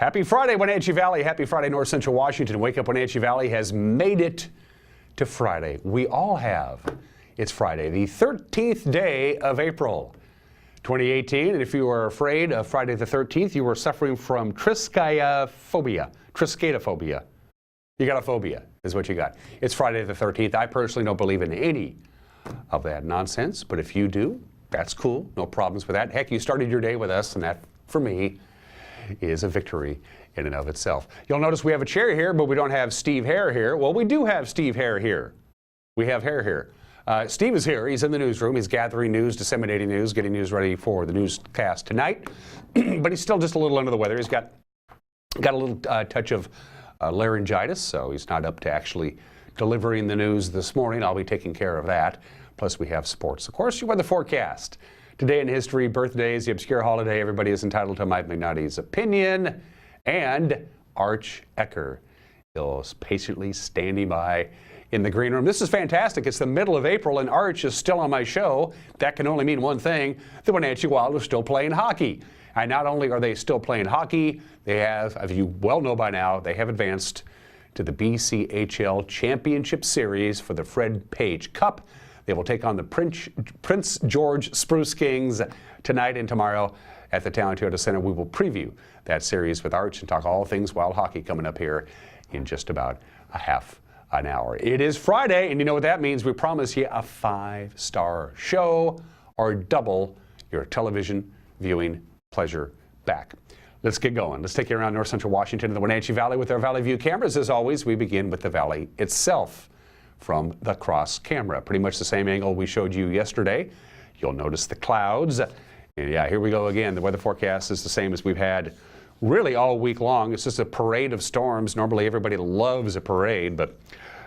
Happy Friday, Wenatchee Valley. Happy Friday, North Central Washington. Wake Up Wenatchee Valley has made it to Friday. We all have. It's Friday, the 13th day of April, 2018. And if you are afraid of Friday the 13th, you are suffering from triskaidekaphobia. You got a phobia, is what you got. It's Friday the 13th. I personally don't believe in any of that nonsense, but if you do, that's cool. No problems with that. Heck, you started your day with us, and that, for me, is a victory in and of itself. You'll notice we have a chair here, but we don't have Steve Hare here. Well, we do have Steve Hare here. We have Hare here. Steve is here. He's in the newsroom. He's gathering news, disseminating news, getting news ready for the newscast tonight. But he's still just a little under the weather. He's got a little touch of laryngitis, so he's not up to actually delivering the news this morning. I'll be taking care of that. Plus, we have sports. Of course, you weather forecast. Today in history, birthdays, the obscure holiday, everybody is entitled to Mike McNally's opinion, and Arch Ecker is patiently standing by in the green room. This is fantastic. It's the middle of April, and Arch is still on my show. That can only mean one thing. The Wenatchee Wild are still playing hockey. And not only are they still playing hockey, they have, as you well know by now, they have advanced to the BCHL Championship Series for the Fred Page Cup. They will take on the Prince George Spruce Kings tonight and tomorrow at the Town Toyota Center. We will preview that series with Arch and talk all things Wild hockey coming up here in just about a half an hour. It is Friday, and you know what that means. We promise you a 5-star show or double your television viewing pleasure back. Let's get going. Let's take you around North Central Washington and the Wenatchee Valley with our Valley View cameras. As always, we begin with the valley itself from the cross camera. Pretty much the same angle we showed you yesterday. You'll notice the clouds. And yeah, here we go again. The weather forecast is the same as we've had really all week long. It's just a parade of storms. Normally everybody loves a parade, but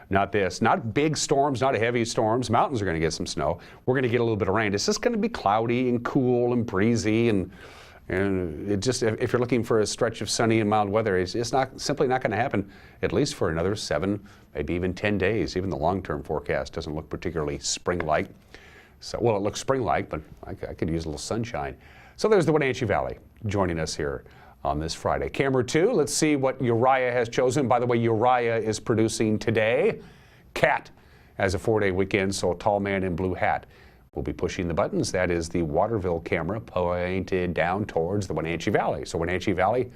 not this. Not big storms, not heavy storms. Mountains are going to get some snow. We're going to get a little bit of rain. It's just going to be cloudy and cool and breezy, and it just, if you're looking for a stretch of sunny and mild weather, it's simply not going to happen, at least for another 7, maybe even 10 days. Even the long-term forecast doesn't look particularly spring-like. So, well, it looks spring-like, but I could use a little sunshine. So there's the Wenatchee Valley joining us here on this Friday. Camera 2, let's see what Uriah has chosen. By the way, Uriah is producing today. Cat has a 4-day weekend, so Tall Man in Blue Hat will be pushing the buttons. That is the Waterville camera pointed down towards the Wenatchee Valley. So Wenatchee Valley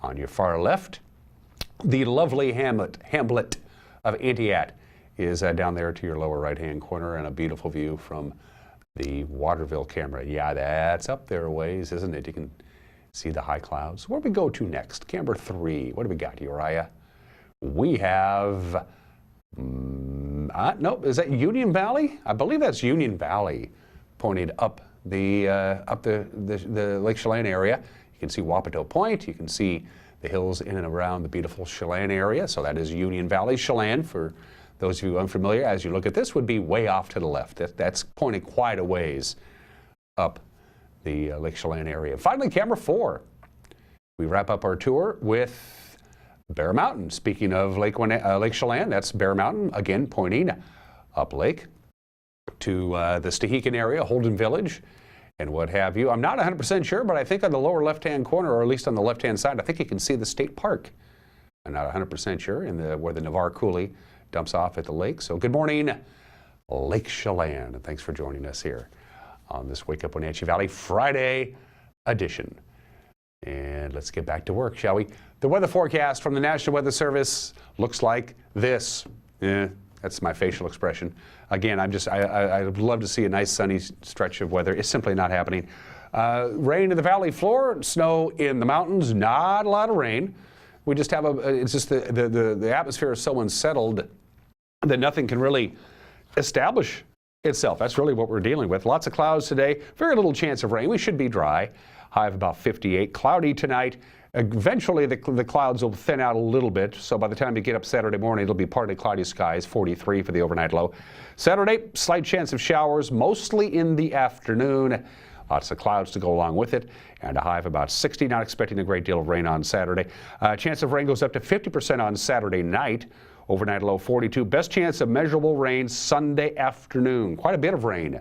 on your far left. The lovely hamlet of Entiat is down there to your lower right-hand corner, and a beautiful view from the Waterville camera. Yeah, that's up there a ways, isn't it? You can see the high clouds. Where do we go to next? Camera 3. What do we got, Uriah? We have nope, is that Union Valley? I believe that's Union Valley, pointed up the Lake Chelan area. You can see Wapato Point. You can see the hills in and around the beautiful Chelan area. So that is Union Valley. Chelan, for those of you unfamiliar, as you look at this, would be way off to the left. That's pointed quite a ways up the Lake Chelan area. Finally, camera 4. We wrap up our tour with Bear Mountain. Speaking of Lake Chelan, that's Bear Mountain, again pointing up lake to the Stehekin area, Holden Village, and what have you. I'm not 100% sure, but I think on the lower left-hand corner, or at least on the left-hand side, I think you can see the state park. I'm not 100% sure, where the Navarre Coulee dumps off at the lake. So good morning, Lake Chelan, and thanks for joining us here on this Wake Up Wenatchee Valley Friday edition. And let's get back to work, shall we? The weather forecast from the National Weather Service looks like this. That's my facial expression. Again, I'd love to see a nice sunny stretch of weather. It's simply not happening. Rain in the valley floor, snow in the mountains, not a lot of rain. We just have it's just the atmosphere is so unsettled that nothing can really establish itself. That's really what we're dealing with. Lots of clouds today, very little chance of rain. We should be dry. High of about 58. Cloudy tonight. Eventually, the clouds will thin out a little bit, so by the time you get up Saturday morning, it'll be partly cloudy skies, 43 for the overnight low. Saturday, slight chance of showers, mostly in the afternoon. Lots of clouds to go along with it, and a high of about 60. Not expecting a great deal of rain on Saturday. Chance of rain goes up to 50% on Saturday night. Overnight low 42. Best chance of measurable rain Sunday afternoon. Quite a bit of rain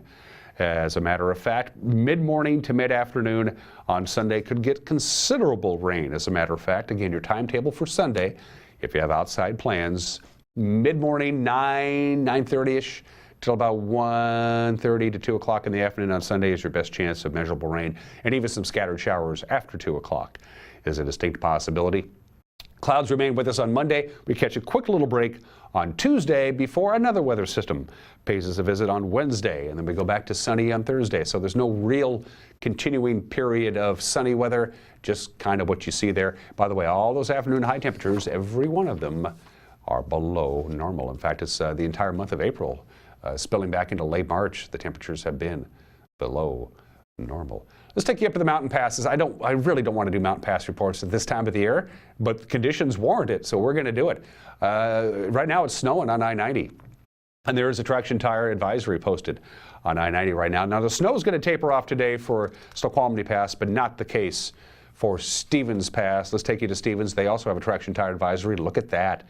As a matter of fact, mid-morning to mid-afternoon on Sunday could get considerable rain. As a matter of fact, again, your timetable for Sunday, if you have outside plans, mid-morning, 9:30-ish, till about 1:30 to 2 o'clock in the afternoon on Sunday is your best chance of measurable rain, and even some scattered showers after 2 o'clock is a distinct possibility. Clouds remain with us on Monday. We catch a quick little break on Tuesday before another weather system pays us a visit on Wednesday, and then we go back to sunny on Thursday. So there's no real continuing period of sunny weather, just kind of what you see there. By the way, all those afternoon high temperatures, every one of them are below normal. In fact, it's the entire month of April. Spilling back into late March, the temperatures have been below normal. Let's take you up to the mountain passes. I really don't want to do mountain pass reports at this time of the year, but conditions warrant it, so we're going to do it. Right now it's snowing on I-90, and there is a traction tire advisory posted on I-90 right now. Now the snow is going to taper off today for Snoqualmie Pass, but not the case for Stevens Pass. Let's take you to Stevens. They also have a traction tire advisory. Look at that.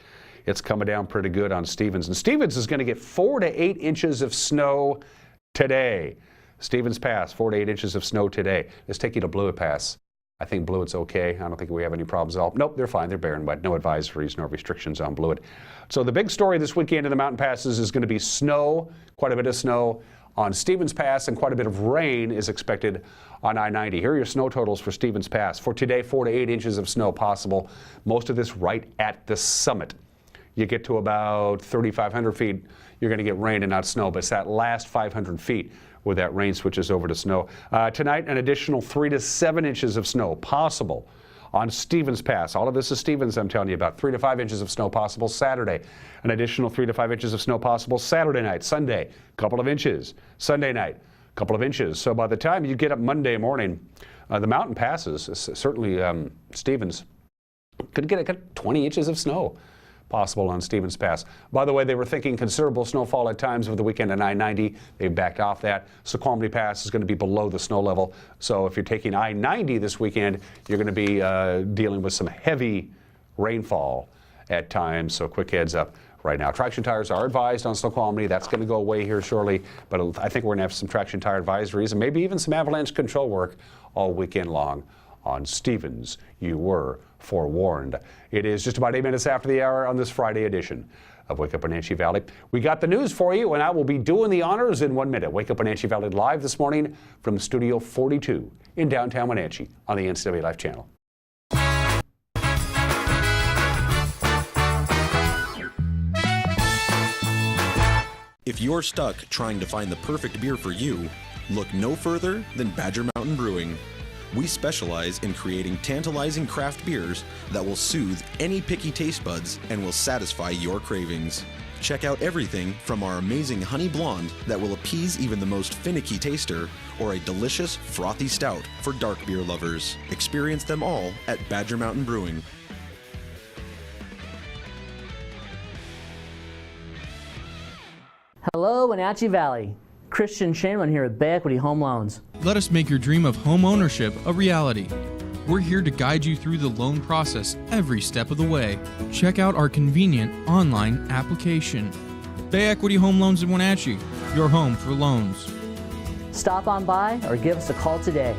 It's coming down pretty good on Stevens. And Stevens is going to get 4 to 8 inches of snow today. Stevens Pass, 4 to 8 inches of snow today. Let's take you to Blewett Pass. I think Blewett's okay. I don't think we have any problems at all. Nope, they're fine. They're bare and wet. No advisories, no restrictions on Blewett. So the big story this weekend in the mountain passes is going to be snow, quite a bit of snow on Stevens Pass, and quite a bit of rain is expected on I-90. Here are your snow totals for Stevens Pass. For today, 4 to 8 inches of snow possible. Most of this right at the summit. You get to about 3,500 feet, you're going to get rain and not snow, but it's that last 500 feet where that rain switches over to snow. Tonight, an additional 3 to 7 inches of snow possible on Stevens Pass. All of this is Stevens, I'm telling you about. 3 to 5 inches of snow possible Saturday. An additional 3 to 5 inches of snow possible Saturday night. Sunday, a couple of inches. Sunday night, a couple of inches. So by the time you get up Monday morning, the mountain passes, certainly Stevens, could get 20 inches of snow possible on Stevens Pass. By the way, they were thinking considerable snowfall at times over the weekend on I-90. They've backed off that. Snoqualmie Pass is going to be below the snow level. So if you're taking I-90 this weekend, you're going to be dealing with some heavy rainfall at times. So quick heads up right now. Traction tires are advised on Snoqualmie. That's going to go away here shortly. But I think we're going to have some traction tire advisories and maybe even some avalanche control work all weekend long on Stevens. You were forewarned. It is just about 8 minutes after the hour on this Friday edition of Wake Up Wenatchee Valley. We got the news for you, and I will be doing the honors in 1 minute. Wake Up Wenatchee Valley live this morning from Studio 42 in downtown Wenatchee on the NCW Life channel. If you're stuck trying to find the perfect beer for you, look no further than Badger Mountain Brewing. We specialize in creating tantalizing craft beers that will soothe any picky taste buds and will satisfy your cravings. Check out everything from our amazing honey blonde that will appease even the most finicky taster, or a delicious frothy stout for dark beer lovers. Experience them all at Badger Mountain Brewing. Hello, Wenatchee Valley. Christian Shainman here with Bay Equity Home Loans. Let us make your dream of home ownership a reality. We're here to guide you through the loan process every step of the way. Check out our convenient online application. Bay Equity Home Loans in Wenatchee, your home for loans. Stop on by or give us a call today.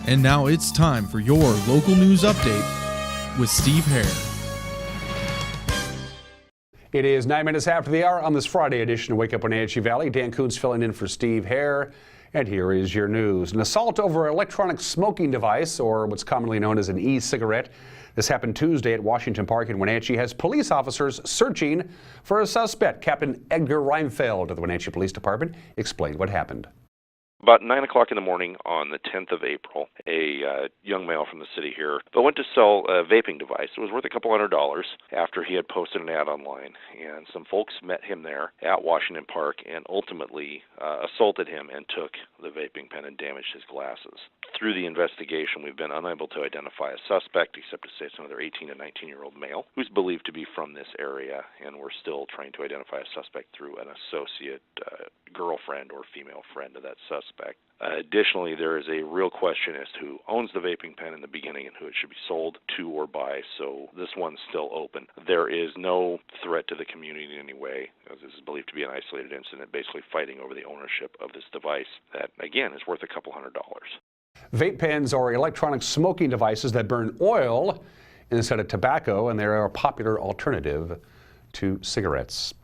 And now it's time for your local news update with Steve Hare. It is 9 minutes after the hour on this Friday edition of Wake Up Wenatchee Valley. Dan Kuntz filling in for Steve Hare. And here is your news. An assault over an electronic smoking device, or what's commonly known as an e-cigarette. This happened Tuesday at Washington Park in Wenatchee, has police officers searching for a suspect. Captain Edgar Reinfeld of the Wenatchee Police Department explained what happened. About 9 o'clock in the morning on the 10th of April, a young male from the city here went to sell a vaping device. It was worth a couple $100 after he had posted an ad online. And some folks met him there at Washington Park and ultimately assaulted him and took the vaping pen and damaged his glasses. Through the investigation, we've been unable to identify a suspect, except to say it's another 18 to 19-year-old male who's believed to be from this area, and we're still trying to identify a suspect through an associate girlfriend or female friend of that suspect. suspect. Additionally, there is a real question as to who owns the vaping pen in the beginning and who it should be sold to or by, so this one's still open. There is no threat to the community in any way, as this is believed to be an isolated incident, basically fighting over the ownership of this device that, again, is worth a couple $100. Vape pens are electronic smoking devices that burn oil instead of tobacco, and they are a popular alternative to cigarettes.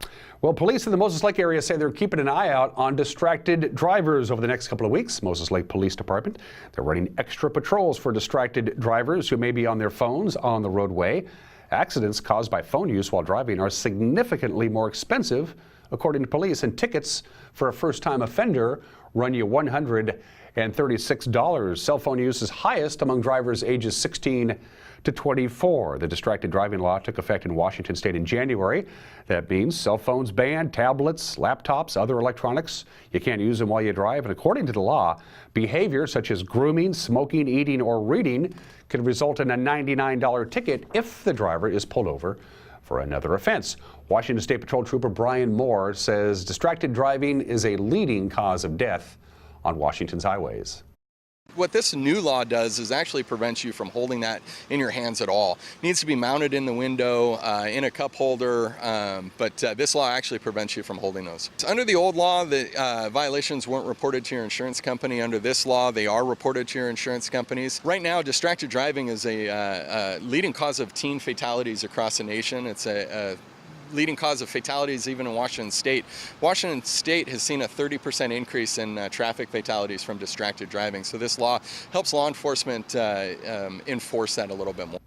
Well, police in the Moses Lake area say they're keeping an eye out on distracted drivers over the next couple of weeks. Moses Lake Police Department, they're running extra patrols for distracted drivers who may be on their phones on the roadway. Accidents caused by phone use while driving are significantly more expensive, according to police, and tickets for a first-time offender run you $136. Cell phone use is highest among drivers ages 16 to 24. The distracted driving law took effect in Washington state in January. That means cell phones banned, tablets, laptops, other electronics. You can't use them while you drive. And according to the law, behavior such as grooming, smoking, eating, or reading could result in a $99 ticket if the driver is pulled over for another offense. Washington State Patrol Trooper Brian Moore says distracted driving is a leading cause of death on Washington's highways. What this new law does is actually prevents you from holding that in your hands at all. It needs to be mounted in the window, in a cup holder, but this law actually prevents you from holding those. Under the old law, the violations weren't reported to your insurance company. Under this law, they are reported to your insurance companies. Right now, distracted driving is a leading cause of teen fatalities across the nation. It's a leading cause of fatalities even in Washington State. Washington State has seen a 30% increase in traffic fatalities from distracted driving. So this law helps law enforcement enforce that a little bit more.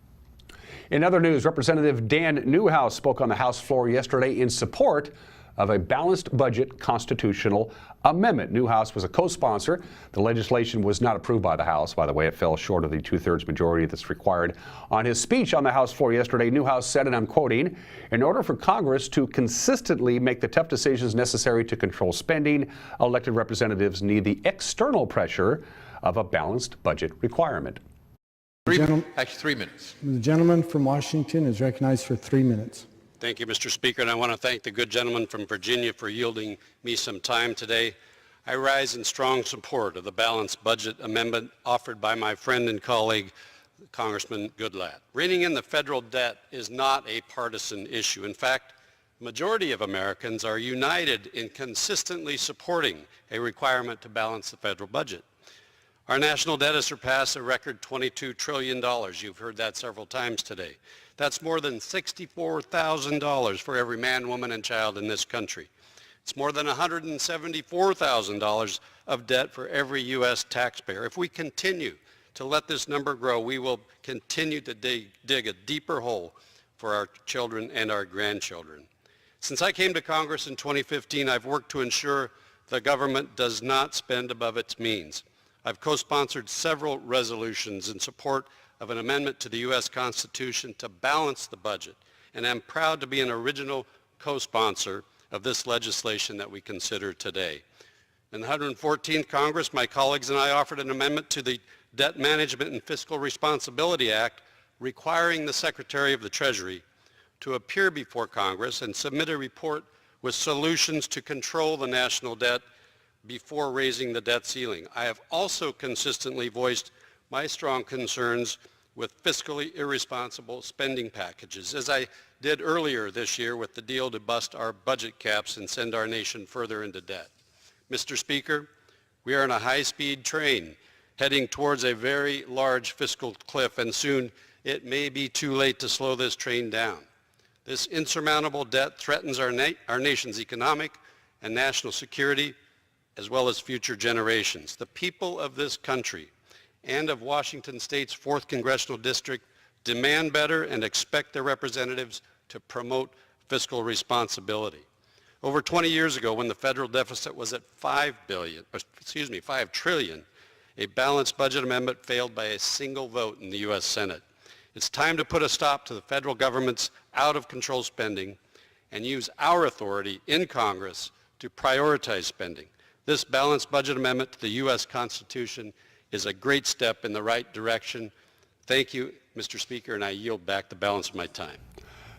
In other news, Representative Dan Newhouse spoke on the House floor yesterday in support of a balanced budget constitutional amendment. Newhouse was a co-sponsor. The legislation was not approved by the House. By the way, it fell short of the two-thirds majority that's required. On his speech on the House floor yesterday, Newhouse said, and I'm quoting, "In order for Congress to consistently make the tough decisions necessary to control spending, elected representatives need the external pressure of a balanced budget requirement." 3 minutes. The gentleman from Washington is recognized for 3 minutes. Thank you, Mr. Speaker, and I want to thank the good gentleman from Virginia for yielding me some time today. I rise in strong support of the balanced budget amendment offered by my friend and colleague, Congressman Goodlatte. Reining in the federal debt is not a partisan issue. In fact, the majority of Americans are united in consistently supporting a requirement to balance the federal budget. Our national debt has surpassed a record $22 trillion. You've heard that several times today. That's more than $64,000 for every man, woman, and child in this country. It's more than $174,000 of debt for every U.S. taxpayer. If we continue to let this number grow, we will continue to dig a deeper hole for our children and our grandchildren. Since I came to Congress in 2015, I've worked to ensure the government does not spend above its means. I've co-sponsored several resolutions in support of an amendment to the U.S. Constitution to balance the budget, and I'm proud to be an original co-sponsor of this legislation that we consider today. In the 114th Congress, my colleagues and I offered an amendment to the Debt Management and Fiscal Responsibility Act requiring the Secretary of the Treasury to appear before Congress and submit a report with solutions to control the national debt before raising the debt ceiling. I have also consistently voiced my strong concerns with fiscally irresponsible spending packages, as I did earlier this year with the deal to bust our budget caps and send our nation further into debt. Mr. Speaker, we are on a high-speed train heading towards a very large fiscal cliff, and soon it may be too late to slow this train down. This insurmountable debt threatens our nation's economic and national security, as well as future generations. The people of this country and of Washington State's 4th Congressional District demand better and expect their representatives to promote fiscal responsibility. Over 20 years ago, when the federal deficit was at $5 trillion, a balanced budget amendment failed by a single vote in the U.S. Senate. It's time to put a stop to the federal government's out-of-control spending and use our authority in Congress to prioritize spending. This balanced budget amendment to the U.S. Constitution is a great step in the right direction. Thank you, Mr. Speaker, and I yield back the balance of my time.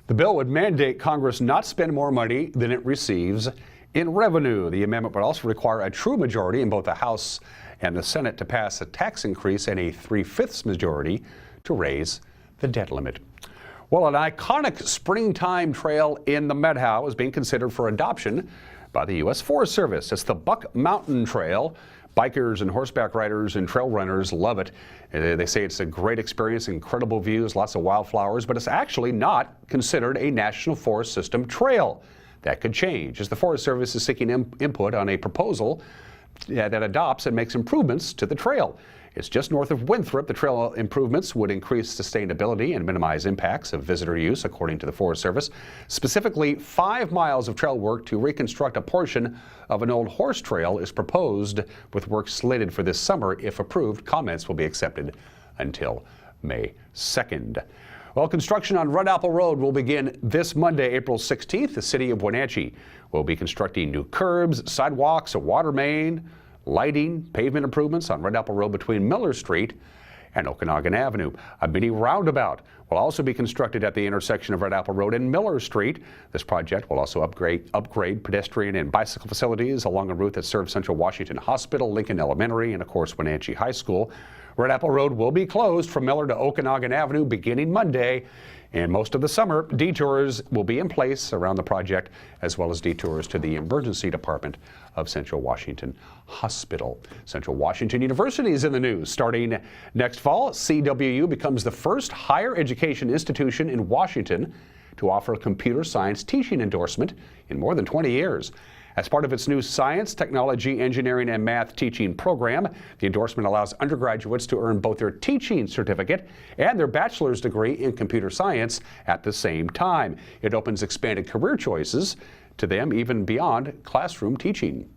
The bill would mandate Congress not spend more money than it receives in revenue. The amendment would also require a true majority in both the House and the Senate to pass a tax increase and a 3/5 majority to raise the debt limit. Well, an iconic springtime trail in the Meadow is being considered for adoption by the U.S. Forest Service. It's the Buck Mountain Trail. Bikers and horseback riders and trail runners love it. They say it's a great experience, incredible views, lots of wildflowers, but it's actually not considered a National Forest System trail. That could change as the Forest Service is seeking input on a proposal that adopts and makes improvements to the trail. It's just north of Winthrop. The trail improvements would increase sustainability and minimize impacts of visitor use, according to the Forest Service. Specifically, 5 miles of trail work to reconstruct a portion of an old horse trail is proposed, with work slated for this summer. If approved, comments will be accepted until May 2nd. Well, construction on Red Apple Road will begin this Monday, April 16th. The city of Wenatchee will be constructing new curbs, sidewalks, a water main, lighting, pavement improvements on Red Apple Road between Miller Street and Okanagan Avenue. A mini roundabout will also be constructed at the intersection of Red Apple Road and Miller Street. This project will also upgrade pedestrian and bicycle facilities along a route that serves Central Washington Hospital, Lincoln Elementary, and of course Wenatchee High School. Red Apple Road will be closed from Miller to Okanagan Avenue beginning Monday. And most of the summer, detours will be in place around the project, as well as detours to the emergency department of Central Washington Hospital. Central Washington University is in the news. Starting next fall, CWU becomes the first higher education institution in Washington to offer a computer science teaching endorsement in more than 20 years. As part of its new science, technology, engineering, and math teaching program, the endorsement allows undergraduates to earn both their teaching certificate and their bachelor's degree in computer science at the same time. It opens expanded career choices to them even beyond classroom teaching.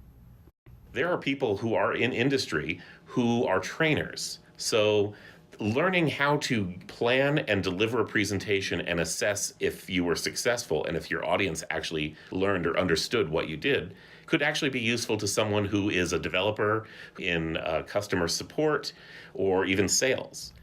There are people who are in industry who are trainers. So learning how to plan and deliver a presentation and assess if you were successful and if your audience actually learned or understood what you did could actually be useful to someone who is a developer in customer support or even sales.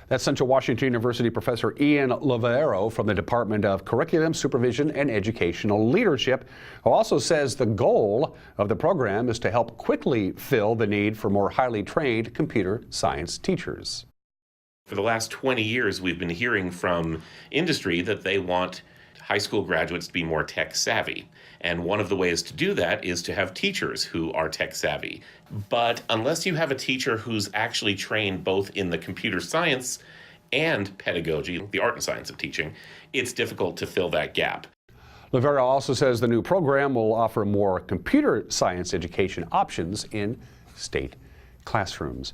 That's Central Washington University Professor Ian Lovero from the Department of Curriculum, Supervision, and Educational Leadership, who also says the goal of the program is to help quickly fill the need for more highly trained computer science teachers. For the last 20 years, we've been hearing from industry that they want high school graduates to be more tech savvy. And one of the ways to do that is to have teachers who are tech savvy. But unless you have a teacher who's actually trained both in the computer science and pedagogy, the art and science of teaching, it's difficult to fill that gap. Lovera also says the new program will offer more computer science education options in state classrooms.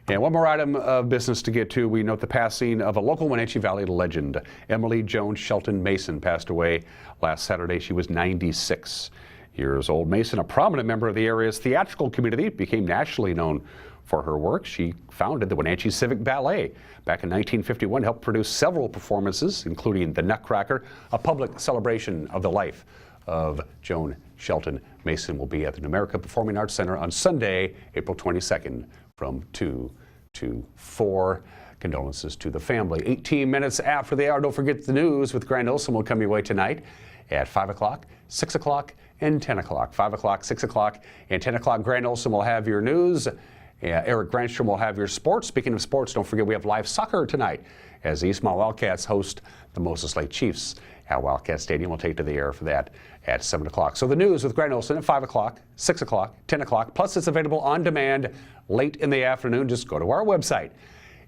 And one more item of business to get to. We note the passing of a local Wenatchee Valley legend. Emily Joan Shelton Mason passed away last Saturday. She was 96 years old. Mason, a prominent member of the area's theatrical community, became nationally known for her work. She founded the Wenatchee Civic Ballet back in 1951, helped produce several performances, including The Nutcracker, a public celebration of the life of Joan Shelton Mason. Will be at the Numerica Performing Arts Center on Sunday, April 22nd from 2 to 4. Condolences to the family. 18 minutes after the hour. Don't forget the news with Grant Olson will come your way tonight at 5 o'clock, 6 o'clock, and 10 o'clock. 5 o'clock, 6 o'clock, and 10 o'clock. Grant Olson will have your news. Eric Grandstrom will have your sports. Speaking of sports, don't forget we have live soccer tonight as the Eastmont Wildcats host the Moses Lake Chiefs at Wildcat Stadium. We'll take to the air for that at 7 o'clock. So the news with Grant Olson at 5 o'clock, 6 o'clock, 10 o'clock. Plus it's available on demand late in the afternoon. Just go to our website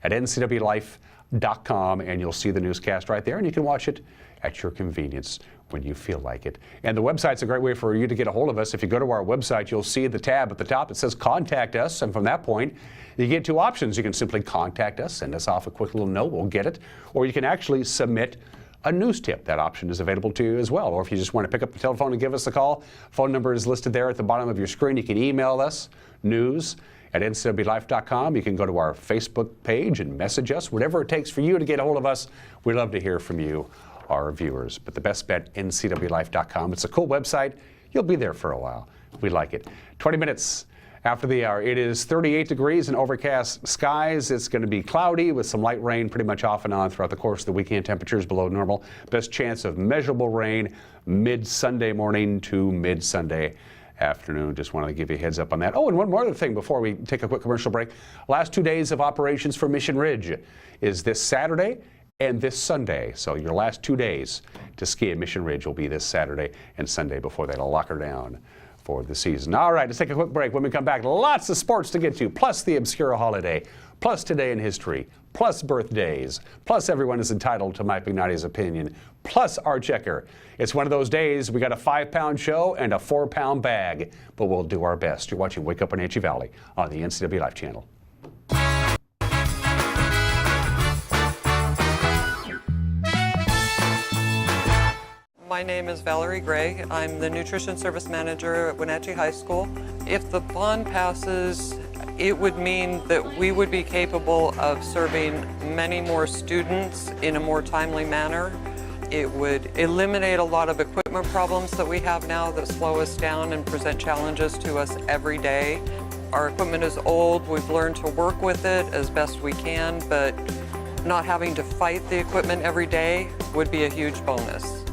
at ncwlife.com and you'll see the newscast right there, and you can watch it at your convenience when you feel like it. And the website's a great way for you to get a hold of us. If you go to our website, you'll see the tab at the top that says Contact Us, and from that point, you get two options. You can simply contact us, send us off a quick little note, we'll get it, or you can actually submit a news tip. That option is available to you as well. Or if you just want to pick up the telephone and give us a call, phone number is listed there at the bottom of your screen. You can email us, news@ncwlife.com. You can go to our Facebook page and message us. Whatever it takes for you to get a hold of us, we love to hear from you, our viewers. But the best bet, ncwlife.com. It's a cool website. You'll be there for a while. We like it. 20 minutes after the hour. It is 38 degrees and overcast skies. It's going to be cloudy with some light rain pretty much off and on throughout the course of the weekend. Temperatures below normal. Best chance of measurable rain mid-Sunday morning to mid-Sunday afternoon. Just wanted to give you a heads up on that. Oh, and one more other thing before we take a quick commercial break. Last 2 days of operations for Mission Ridge is this Saturday and this Sunday. So your last 2 days to ski at Mission Ridge will be this Saturday and Sunday before they lock her down for the season. All right, let's take a quick break. When we come back, lots of sports to get to, plus the obscure holiday, plus today in history, plus birthdays, plus everyone is entitled to Mike Ignati's opinion, plus our checker. It's one of those days we got a 5-pound show and a 4-pound bag, but we'll do our best. You're watching Wake Up Wenatchee Valley on the NCW Life channel. My name is Valerie Gray. I'm the Nutrition Service Manager at Wenatchee High School. If the bond passes, it would mean that we would be capable of serving many more students in a more timely manner. It would eliminate a lot of equipment problems that we have now that slow us down and present challenges to us every day. Our equipment is old. We've learned to work with it as best we can, but not having to fight the equipment every day would be a huge bonus.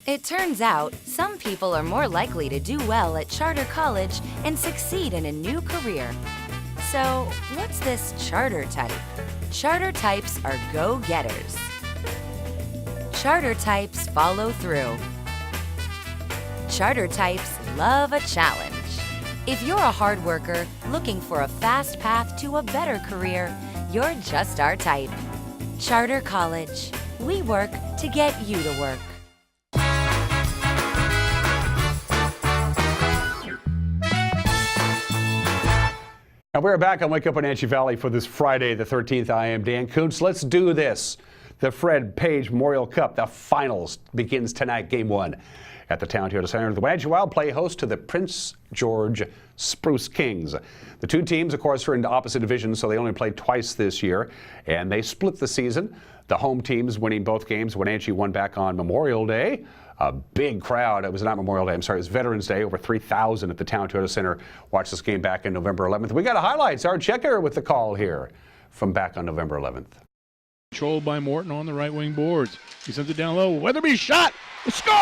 It turns out, some people are more likely to do well at charter college and succeed in a new career. So, what's this charter type? Charter types are go-getters. Charter types follow through. Charter types love a challenge. If you're a hard worker looking for a fast path to a better career, you're just our type. Charter College. We work to get you to work. Now we're back on Wake Up Wenatchee Valley for this Friday the 13th. I am Dan Kuntz. Let's do this. The Fred Page Memorial Cup, the finals begins tonight, game 1 at the Town Toyota Center. The Wenatchee Wild play host to the Prince George Spruce Kings. The two teams, of course, are in opposite divisions, so they only played twice this year, and they split the season. The home teams winning both games. Wenatchee won back on Memorial Day. A big crowd. It was not Memorial Day, I'm sorry, it was Veterans Day. Over 3,000 at the Town Toyota Center. Watched this game back on November 11th. We got a highlights. Our checker with the call here from back on November 11th. Controlled by Morton on the right wing boards. He sends it down low. Weatherby shot. Score!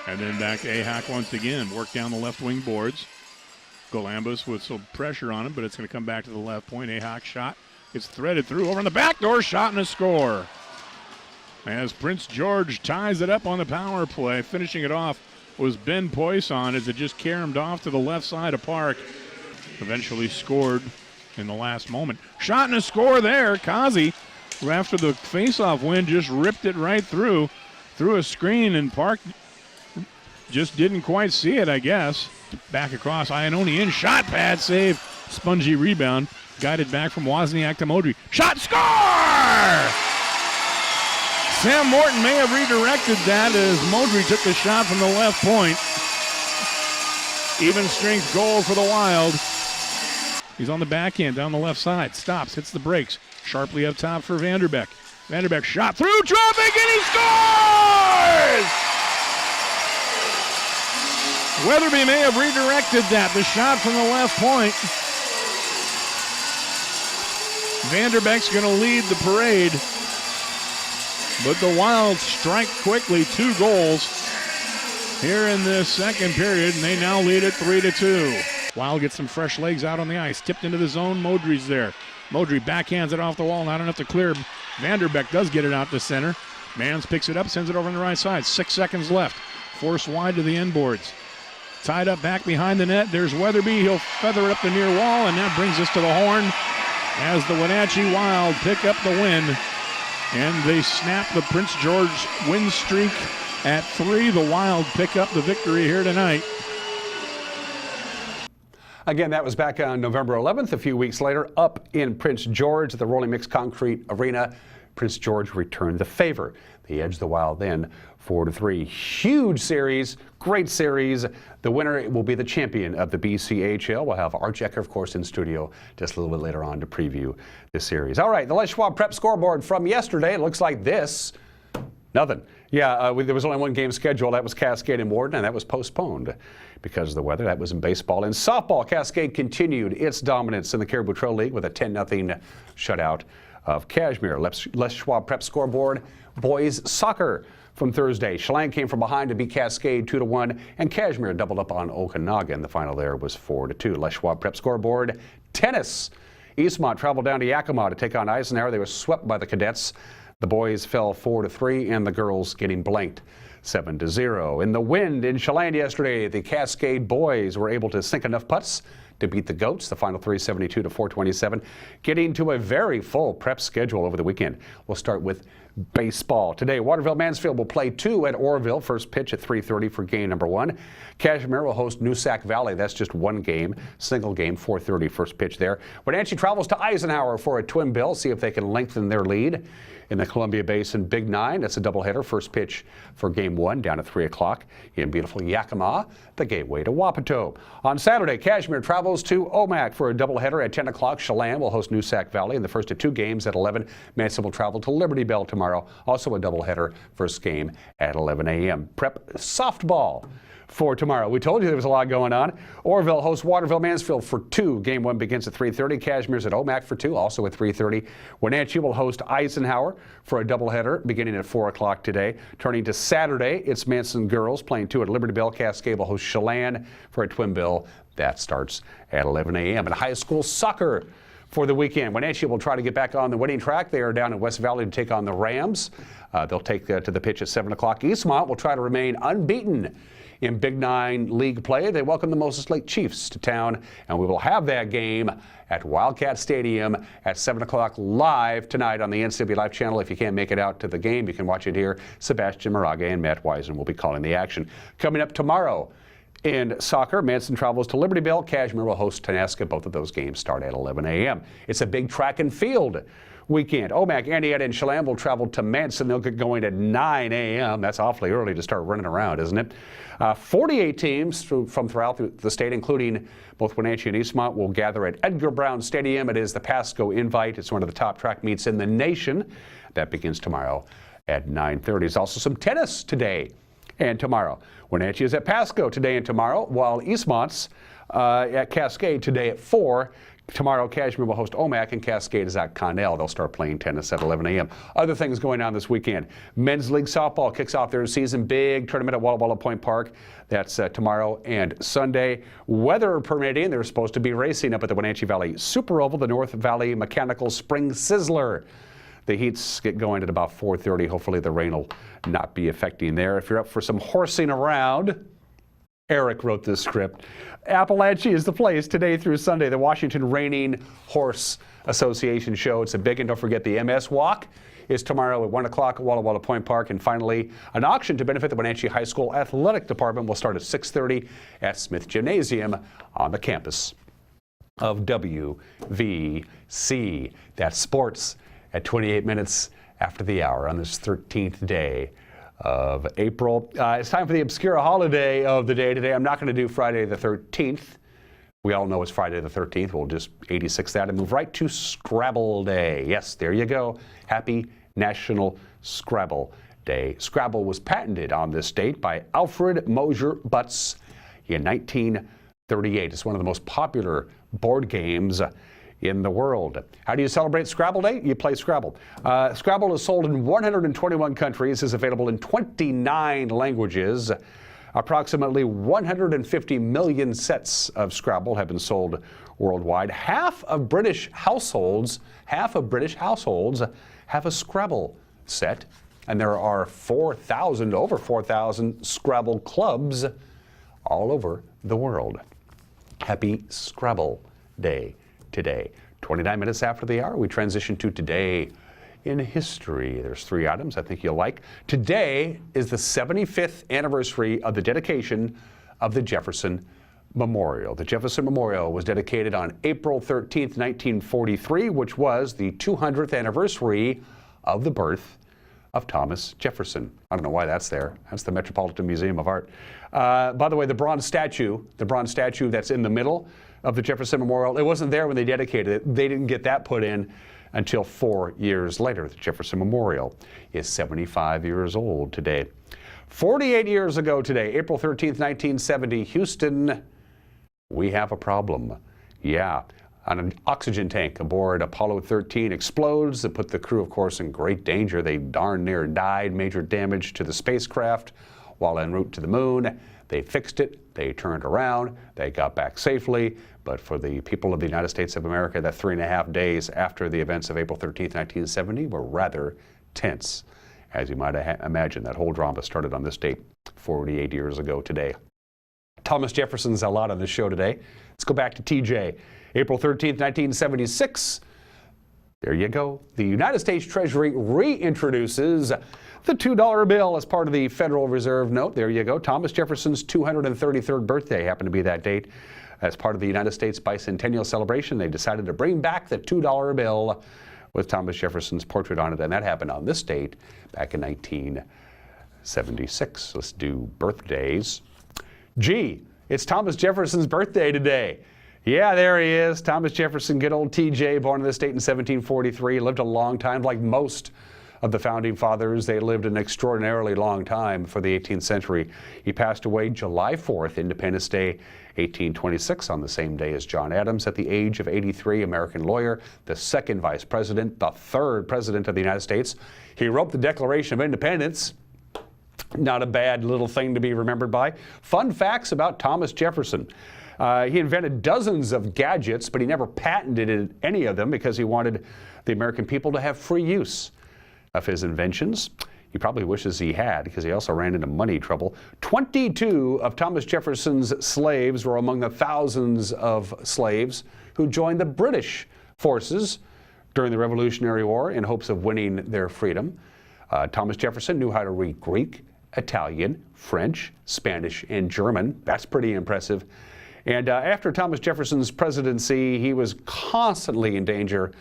And then back to Ahak once again. Work down the left wing boards. Galambus with some pressure on him, but it's going to come back to the left point. Ahak shot. It's threaded through over on the back door. Shot and a score. As Prince George ties it up on the power play. Finishing it off was Ben Poisson as it just caromed off to the left side of Park. Eventually scored in the last moment. Shot and a score there. Kazi, after the face-off win, just ripped it right through a screen, and Park just didn't quite see it, I guess. Back across, Iannone in, shot, pad save, spongy rebound, guided back from Wozniak to Modry. Shot, score! Sam Morton may have redirected that as Modry took the shot from the left point. Even strength goal for the Wild. He's on the backhand down the left side, stops, hits the brakes, sharply up top for Vanderbeck. Vanderbeck shot through traffic and he scores! Weatherby may have redirected that. The shot from the left point. Vanderbeck's going to lead the parade. But the Wild strike quickly. 2 goals here in this second period, and they now lead it 3-2. Wild gets some fresh legs out on the ice. Tipped into the zone. Modry's there. Modry backhands it off the wall. Not enough to clear. Vanderbeck does get it out to center. Mans picks it up, sends it over on the right side. 6 seconds left. Force wide to the end boards. Tied up back behind the net. There's Weatherby. He'll feather it up the near wall, and that brings us to the horn as the Wenatchee Wild pick up the win. And they snap the Prince George win streak at 3. The Wild pick up the victory here tonight. Again, that was back on November 11th. A few weeks later, up in Prince George at the Rolling Mix Concrete Arena, Prince George returned the favor. They edged the Wild then 4-3. Huge series, great series. The winner will be the champion of the BCHL. We'll have Art Checker, of course, in studio just a little bit later on to preview this series. All right, the Les Schwab Prep scoreboard from yesterday. It looks like this. Nothing. Yeah, there was only one game scheduled. That was Cascade and Warden, and that was postponed because of the weather. That was in baseball. In softball, Cascade continued its dominance in the Caribou Trail League with a 10-0 shutout of Kashmir. Les Schwab Prep scoreboard, boys soccer from Thursday. Chelan came from behind to beat Cascade 2-1, and Kashmir doubled up on Okanagan. The final there was 4-2. Les Schwab Prep scoreboard, tennis. Eastmont traveled down to Yakima to take on Eisenhower. They were swept by the cadets. The boys fell 4-3, and the girls getting blanked 7-0. In the wind in Chelan yesterday, the Cascade boys were able to sink enough putts to beat the Goats, the final 372 to 427, getting to a very full prep schedule over the weekend. We'll start with baseball. Today, Waterville-Mansfield will play 2 at Orville. First pitch at 3:30 for game number 1. Kashmir will host New Sac Valley. That's just one game, single game, 4:30 first pitch there. Wenatchee travels to Eisenhower for a twin bill, see if they can lengthen their lead. In the Columbia Basin Big 9, that's a doubleheader. First pitch for game 1 down at 3 o'clock in beautiful Yakima, the gateway to Wapato. On Saturday, Kashmir travels to Omak for a doubleheader at 10 o'clock. Chelan will host New Sac Valley in the first of 2 games at 11. Manson will travel to Liberty Bell tomorrow, also a doubleheader, first game at 11 a.m. Prep softball for tomorrow. We told you there was a lot going on. Orville hosts Waterville-Mansfield for 2. Game 1 begins at 3:30. Kashmir's at Omak for 2, also at 3:30. Wenatchee will host Eisenhower for a doubleheader beginning at 4 o'clock today. Turning to Saturday, it's Manson girls playing 2 at Liberty Bell. Cascade will host Chelan for a twin bill. That starts at 11 a.m. And high school soccer for the weekend. Wenatchee will try to get back on the winning track. They are down in West Valley to take on the Rams. They'll take to the pitch at 7 o'clock. Eastmont will try to remain unbeaten in Big 9 league play. They welcome the Moses Lake Chiefs to town, and we will have that game at Wildcat Stadium at 7 o'clock live tonight on the NCW Live channel. If you can't make it out to the game, you can watch it here. Sebastian Moraga and Matt Wiesen will be calling the action. Coming up tomorrow in soccer, Manson travels to Liberty Bell. Kashmir will host Tonasca. Both of those games start at 11 a.m. It's a big track and field weekend. Omak, Antietam, and Chelan will travel to Manson. They'll get going at 9 a.m. That's awfully early to start running around, isn't it? 48 teams from throughout the state, including both Wenatchee and Eastmont, will gather at Edgar Brown Stadium. It is the Pasco Invite. It's one of the top track meets in the nation. That begins tomorrow at 9:30. There's also some tennis today and tomorrow. Wenatchee is at Pasco today and tomorrow, while Eastmont's at Cascade today at 4. Tomorrow, Kashmir will host Omak, and Cascade is at Connell. They'll start playing tennis at 11 a.m. Other things going on this weekend. Men's League Softball kicks off their season. Big tournament at Walla Walla Point Park. That's tomorrow and Sunday. Weather permitting, they're supposed to be racing up at the Wenatchee Valley Super Oval, the North Valley Mechanical Spring Sizzler. The heats get going at about 4:30. Hopefully the rain will not be affecting there. If you're up for some horsing around, Eric wrote this script. Appalachia is the place today through Sunday. The Washington Reining Horse Association show. It's a big, and don't forget the MS Walk is tomorrow at 1 o'clock at Walla Walla Point Park. And finally, an auction to benefit the Wenatchee High School Athletic Department will start at 6:30 at Smith Gymnasium on the campus of WVC. That's sports at 28 minutes after the hour on this 13th day of April. It's time for the obscure holiday of the day today. I'm not going to do Friday the 13th. We all know it's Friday the 13th. We'll just 86 that and move right to Scrabble Day. Yes, there you go. Happy National Scrabble Day. Scrabble was patented on this date by Alfred Mosier Butts in 1938. It's one of the most popular board games in the world. How do you celebrate Scrabble Day? You play Scrabble. Scrabble is sold in 121 countries, is available in 29 languages. Approximately 150 million sets of Scrabble have been sold worldwide. Half of British households have a Scrabble set, and there are over 4,000 Scrabble clubs all over the world. Happy Scrabble Day today. 29 minutes after the hour, we transition to Today in History. There's 3 items I think you'll like. Today is the 75th anniversary of the dedication of the Jefferson Memorial. The Jefferson Memorial was dedicated on April 13th, 1943, which was the 200th anniversary of the birth of Thomas Jefferson. I don't know why that's there. That's the Metropolitan Museum of Art. By the way, the bronze statue that's in the middle of the Jefferson Memorial, it wasn't there when they dedicated it. They didn't get that put in until 4 years later. The Jefferson Memorial is 75 years old today. 48 years ago today, April 13th, 1970, Houston, we have a problem. Yeah, on an oxygen tank aboard Apollo 13 explodes. It put the crew, of course, in great danger. They darn near died. Major damage to the spacecraft while en route to the moon. They fixed it. They turned around. They got back safely. But for the people of the United States of America, that 3.5 days after the events of April 13th, 1970 were rather tense. As you might imagine, that whole drama started on this date 48 years ago today. Thomas Jefferson's a lot on this show today. Let's go back to TJ. April 13th, 1976. There you go. The United States Treasury reintroduces the $2 bill as part of the Federal Reserve note. There you go. Thomas Jefferson's 233rd birthday happened to be that date. As part of the United States bicentennial celebration, they decided to bring back the $2 bill with Thomas Jefferson's portrait on it, and that happened on this date back in 1976. Let's do birthdays. Gee, it's Thomas Jefferson's birthday today. Yeah, there he is, Thomas Jefferson, good old TJ, born in this state in 1743, lived a long time. Like most of the founding fathers, they lived an extraordinarily long time for the 18th century. He passed away July 4th, Independence Day, 1826, on the same day as John Adams, at the age of 83, American lawyer, the second vice president, the third president of the United States. He wrote the Declaration of Independence. Not a bad little thing to be remembered by. Fun facts about Thomas Jefferson. He invented dozens of gadgets, but he never patented any of them because he wanted the American people to have free use of his inventions. He probably wishes he had, because he also ran into money trouble. 22 of Thomas Jefferson's slaves were among the thousands of slaves who joined the British forces during the Revolutionary War in hopes of winning their freedom. Thomas Jefferson knew how to read Greek, Italian, French, Spanish, and German. That's pretty impressive. And after Thomas Jefferson's presidency, he was constantly in danger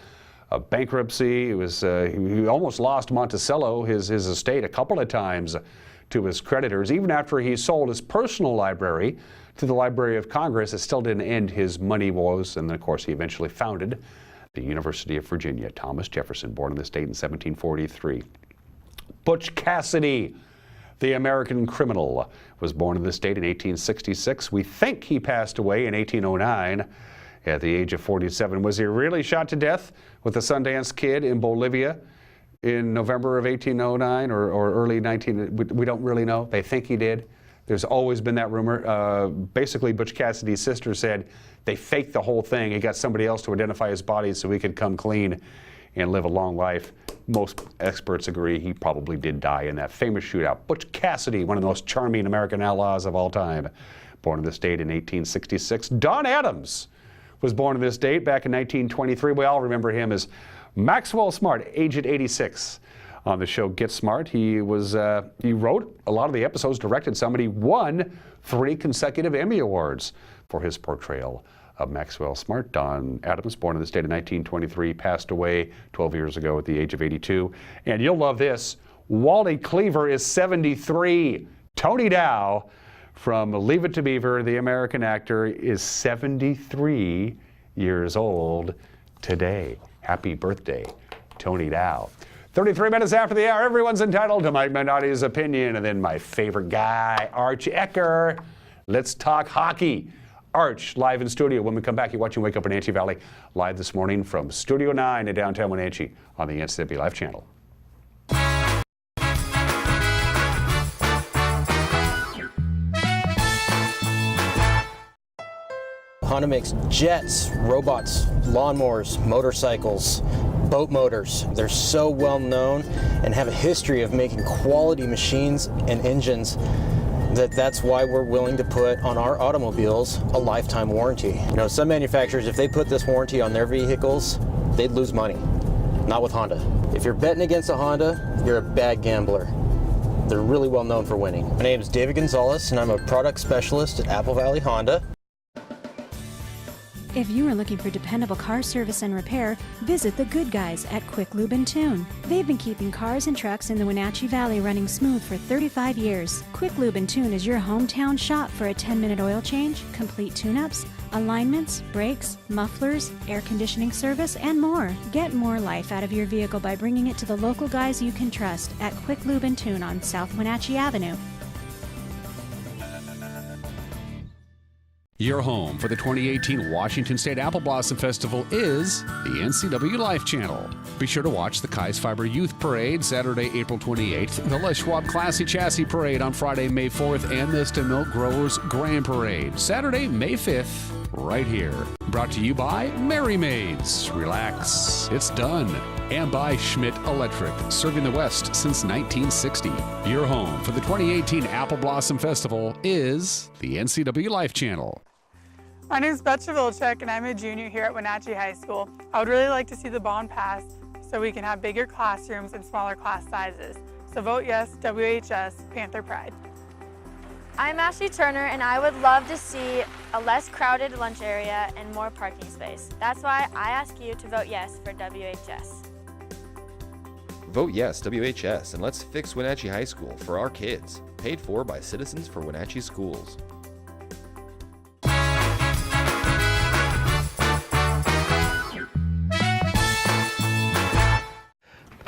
of bankruptcy. He almost lost Monticello, his estate, a couple of times to his creditors. Even after he sold his personal library to the Library of Congress, it still didn't end his money woes. And then, of course, he eventually founded the University of Virginia. Thomas Jefferson, born in the state in 1743. Butch Cassidy, the American criminal, was born in this state in 1866. We think he passed away in 1809 at the age of 47. Was he really shot to death with the Sundance Kid in Bolivia in November of 1809 or early 19? We don't really know. They think he did. There's always been that rumor. Basically, Butch Cassidy's sister said they faked the whole thing. He got somebody else to identify his body so he could come clean and live a long life. Most experts agree he probably did die in that famous shootout. Butch Cassidy, one of the most charming American outlaws of all time, born in this date in 1866. Don Adams was born in this date back in 1923. We all remember him as Maxwell Smart, aged 86. On the show Get Smart, he wrote a lot of the episodes, directed some, and he won 3 consecutive Emmy Awards for his portrayal of Maxwell Smart. Don Adams, born in the state of 1923, passed away 12 years ago at the age of 82. And you'll love this. Wally Cleaver is 73. Tony Dow from Leave It to Beaver, the American actor, is 73 years old today. Happy birthday, Tony Dow. 33 minutes after the hour, everyone's entitled to Mike Manotti's opinion. And then my favorite guy, Arch Ecker. Let's talk hockey. Arch, live in studio. When we come back, you're watching Wake Up Wenatchee Valley, live this morning from Studio 9 in downtown Wenatchee on the NCW Live channel. Honda makes jets, robots, lawnmowers, motorcycles, boat motors. They're so well known and have a history of making quality machines and engines that's why we're willing to put on our automobiles a lifetime warranty. You know, some manufacturers, if they put this warranty on their vehicles, they'd lose money. Not with Honda. If you're betting against a Honda, you're a bad gambler. They're really well known for winning. My name is David Gonzalez, and I'm a product specialist at Apple Valley Honda. If you are looking for dependable car service and repair, visit the good guys at Quick Lube and Tune. They've been keeping cars and trucks in the Wenatchee Valley running smooth for 35 years. Quick Lube and Tune is your hometown shop for a 10-minute oil change, complete tune-ups, alignments, brakes, mufflers, air conditioning service, and more. Get more life out of your vehicle by bringing it to the local guys you can trust at Quick Lube and Tune on South Wenatchee Avenue. Your home for the 2018 Washington State Apple Blossom Festival is the NCW Life Channel. Be sure to watch the Kais Fiber Youth Parade Saturday, April 28th, the Les Schwab Classy Chassis Parade on Friday, May 4th, and the Milk Growers Grand Parade Saturday, May 5th, right here. Brought to you by Merry Maids. Relax, it's done. And by Schmidt Electric, serving the West since 1960. Your home for the 2018 Apple Blossom Festival is the NCW Life Channel. My name is Beth Chavilchek, and I'm a junior here at Wenatchee High School. I would really like to see the bond pass so we can have bigger classrooms and smaller class sizes. So vote yes, WHS, Panther Pride. I'm Ashley Turner, and I would love to see a less crowded lunch area and more parking space. That's why I ask you to vote yes for WHS. Vote yes, WHS, and let's fix Wenatchee High School for our kids. Paid for by Citizens for Wenatchee Schools.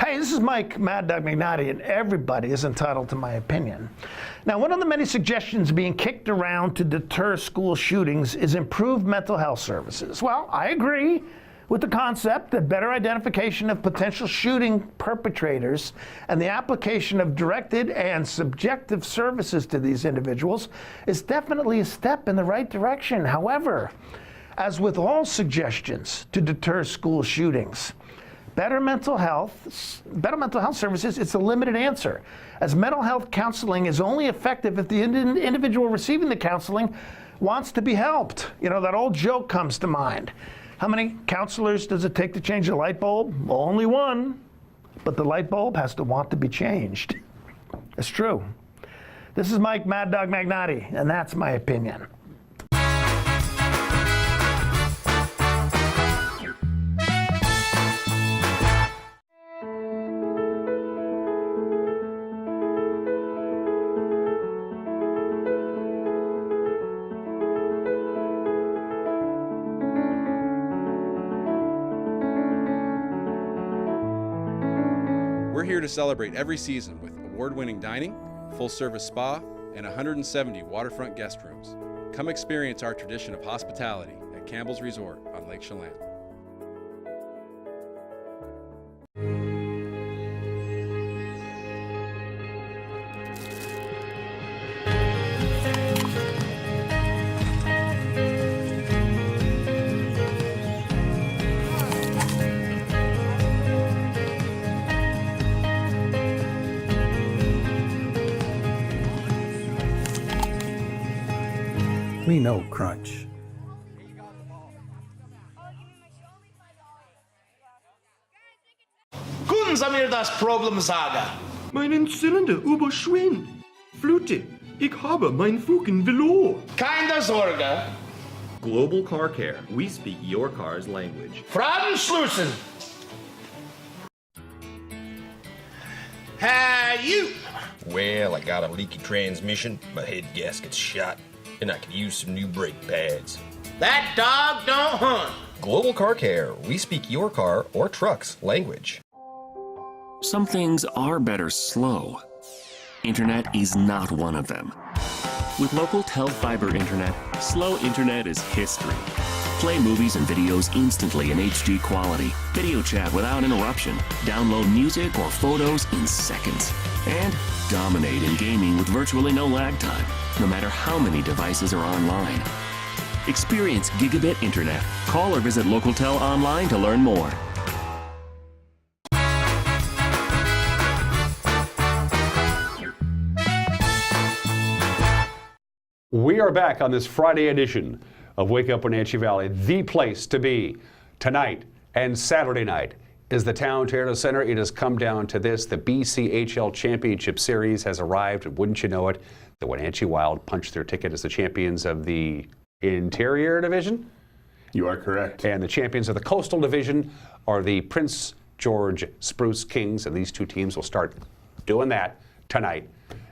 Hey, this is Mike Mad Dog McNaughty, and everybody is entitled to my opinion. Now, one of the many suggestions being kicked around to deter school shootings is improved mental health services. Well, I agree with the concept that better identification of potential shooting perpetrators and the application of directed and subjective services to these individuals is definitely a step in the right direction. However, as with all suggestions to deter school shootings, better mental health services, it's a limited answer, as mental health counseling is only effective if the individual receiving the counseling wants to be helped. You know, that old joke comes to mind. How many counselors does it take to change a light bulb? Well, only one, but the light bulb has to want to be changed. It's true. This is Mike Mad Dog McNaughty, and that's my opinion. We're here to celebrate every season with award-winning dining, full-service spa, and 170 waterfront guest rooms. Come experience our tradition of hospitality at Campbell's Resort on Lake Chelan. We know crunch. Können Sie mir das Problem sagen? Meinen Zylinder überschwingt. Flute, ich habe mein Fugen verloren. Keine Sorge. Global Car Care. We speak your car's language. Fragenschlussen. Hey, you. Well, I got a leaky transmission, my head gasket's shot, and I could use some new brake pads. That dog don't hunt. Global Car Care. We speak your car or truck's language. Some things are better slow. Internet is not one of them. With local Tel-Fiber Internet, slow internet is history. Play movies and videos instantly in HD quality, video chat without interruption, download music or photos in seconds, and dominate in gaming with virtually no lag time, no matter how many devices are online. Experience gigabit internet. Call or visit LocalTel online to learn more. We are back on this Friday edition of Wake Up Wenatchee Valley. The place to be tonight and Saturday night is the Town Toyota Center. It has come down to this. The BCHL Championship Series has arrived, and wouldn't you know it, the Wenatchee Wild punched their ticket as the champions of the Interior Division. You are correct. And the champions of the Coastal Division are the Prince George Spruce Kings, and these two teams will start doing that tonight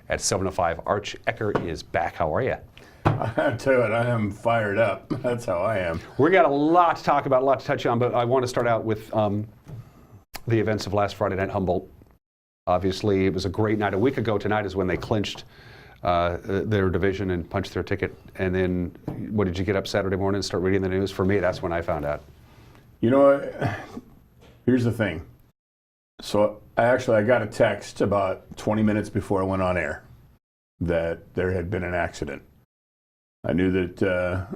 at 7:05. Arch Ecker is back. How are you? I tell you what, I am fired up. That's how I am. We got a lot to talk about, a lot to touch on, but I want to start out with the events of last Friday night, Humboldt. Obviously, it was a great night. A week ago tonight is when they clinched their division and punch their ticket. And then, what did you get up Saturday morning and start reading the news? For me, that's when I found out. You know, here's the thing. So I got a text about 20 minutes before I went on air that there had been an accident. I knew that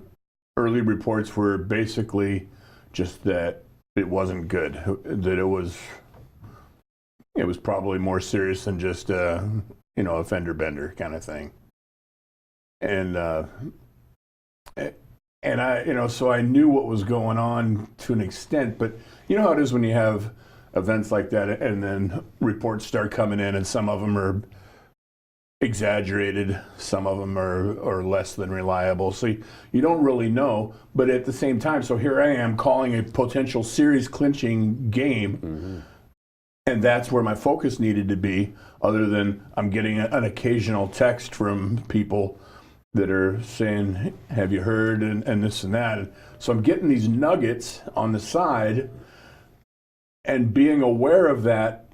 early reports were basically just that it wasn't good, that it was probably more serious than just a fender bender kind of thing. And I, so I knew what was going on to an extent, but you know how it is when you have events like that and then reports start coming in and some of them are exaggerated, some of them are less than reliable. So you don't really know, but at the same time, so here I am calling a potential series clinching game. Mm-hmm. And that's where my focus needed to be, other than I'm getting an occasional text from people that are saying, have you heard, and this and that. So I'm getting these nuggets on the side and being aware of that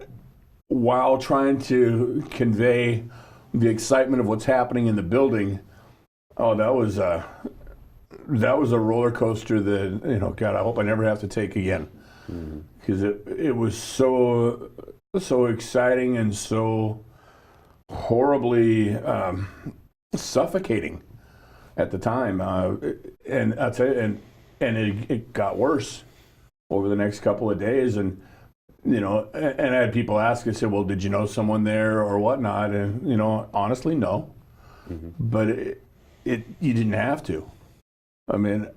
while trying to convey the excitement of what's happening in the building. Oh, that was a roller coaster that, God, I hope I never have to take again. Because it was so exciting and so horribly suffocating at the time, and I'll tell you, and it got worse over the next couple of days, and I had people ask. I said, "Well, did you know someone there or whatnot?" And honestly, no. Mm-hmm. But you didn't have to. I mean,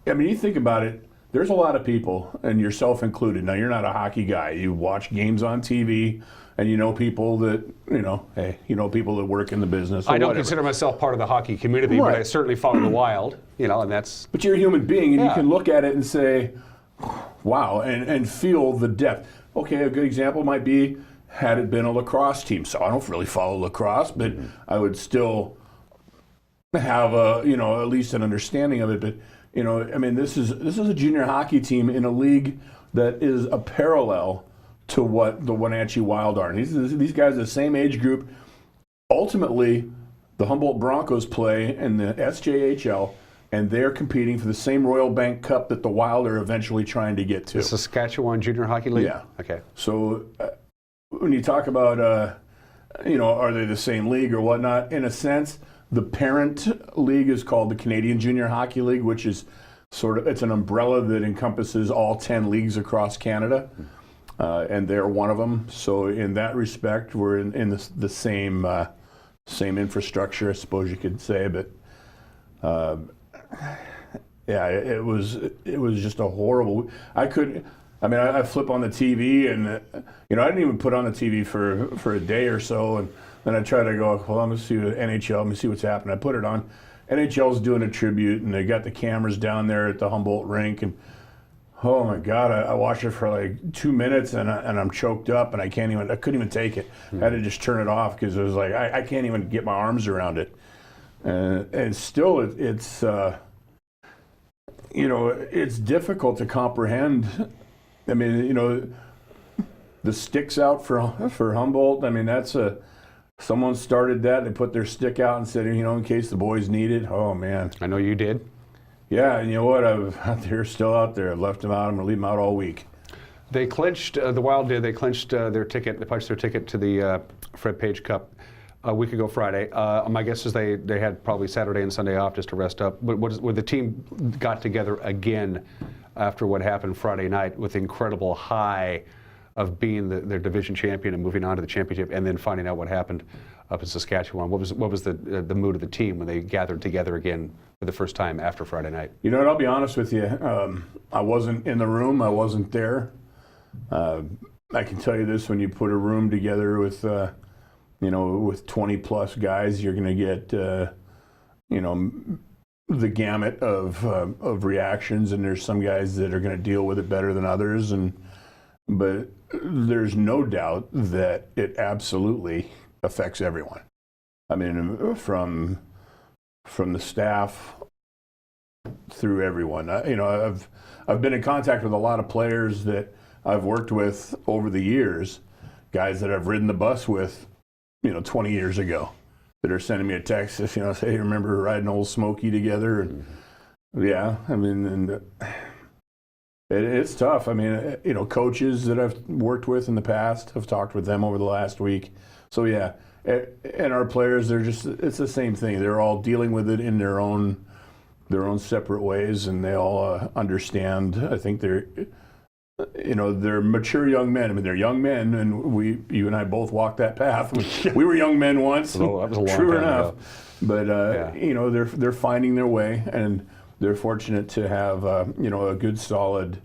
you think about it. There's a lot of people, and yourself included. Now, you're not a hockey guy. You watch games on TV, and you know people that, people that work in the business. I don't consider myself part of the hockey community, right. But I certainly follow the Wild, and that's... But you're a human being, and you can look at it and say, wow, and feel the depth. Okay, a good example might be, had it been a lacrosse team. So I don't really follow lacrosse, but I would still have at least an understanding of it. But this is a junior hockey team in a league that is a parallel to what the Wenatchee Wild are. And these guys are the same age group. Ultimately, the Humboldt Broncos play in the SJHL, and they're competing for the same Royal Bank Cup that the Wild are eventually trying to get to. The Saskatchewan Junior Hockey League? Yeah. Okay. So when you talk about, are they the same league or whatnot, in a sense, the parent league is called the Canadian Junior Hockey League, which is it's an umbrella that encompasses all 10 leagues across Canada, and they're one of them. So in that respect, we're in the same infrastructure, I suppose you could say. But it was just a horrible. I flip on the TV, and I didn't even put on the TV for a day or so, and then I try to go, well, I'm going to see the NHL, let me see what's happening. I put it on. NHL's doing a tribute, and they got the cameras down there at the Humboldt rink, and oh my God, I watched it for like 2 minutes, and I'm choked up, and I couldn't even take it. I had to just turn it off because it was like, I can't even get my arms around it. And still, it's difficult to comprehend. I mean, the sticks out for Humboldt. I mean, that's someone started that. They put their stick out and said, in case the boys need it. Oh man, I know you did. Yeah, and you know what? They're still out there. I've left them out. I'm gonna leave them out all week. They clinched. The Wild did. They clinched their ticket. They punched their ticket to the Fred Page Cup a week ago Friday. My guess is they had probably Saturday and Sunday off just to rest up. But when the team got together again after what happened Friday night with the incredible high of being their division champion and moving on to the championship, and then finding out what happened up in Saskatchewan, what was the mood of the team when they gathered together again for the first time after Friday night? You know what? I'll be honest with you. I wasn't in the room. I wasn't there. I can tell you this: when you put a room together with with 20 plus guys, you're going to get the gamut of reactions, and there's some guys that are going to deal with it better than others, but there's no doubt that it absolutely affects everyone. I mean, from the staff through everyone. I've been in contact with a lot of players that I've worked with over the years, guys that I've ridden the bus with, 20 years ago. that are sending me a text, if, say, hey, remember riding Old Smoky together? And yeah, I mean, and it's tough. I mean, coaches that I've worked with in the past, have talked with them over the last week. So yeah, and our players, it's the same thing. They're all dealing with it in their own separate ways, and they all understand. I think they're mature young men. I mean, they're young men, and you and I both walked that path. We were young men once. That was a long true time enough. ago. But they're finding their way, and they're fortunate to have a good, solid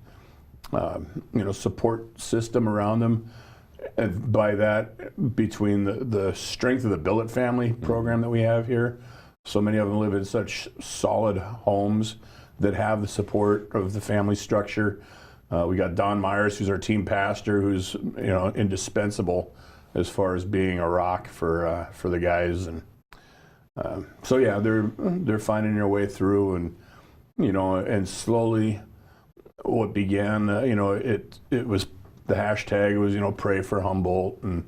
support system around them. And by that, between the strength of the Billet family program that we have here, so many of them live in such solid homes that have the support of the family structure. We got Don Myers, who's our team pastor, who's indispensable as far as being a rock for the guys, and so yeah, they're finding their way through, and and slowly, what began, it was the hashtag was pray for Humboldt, and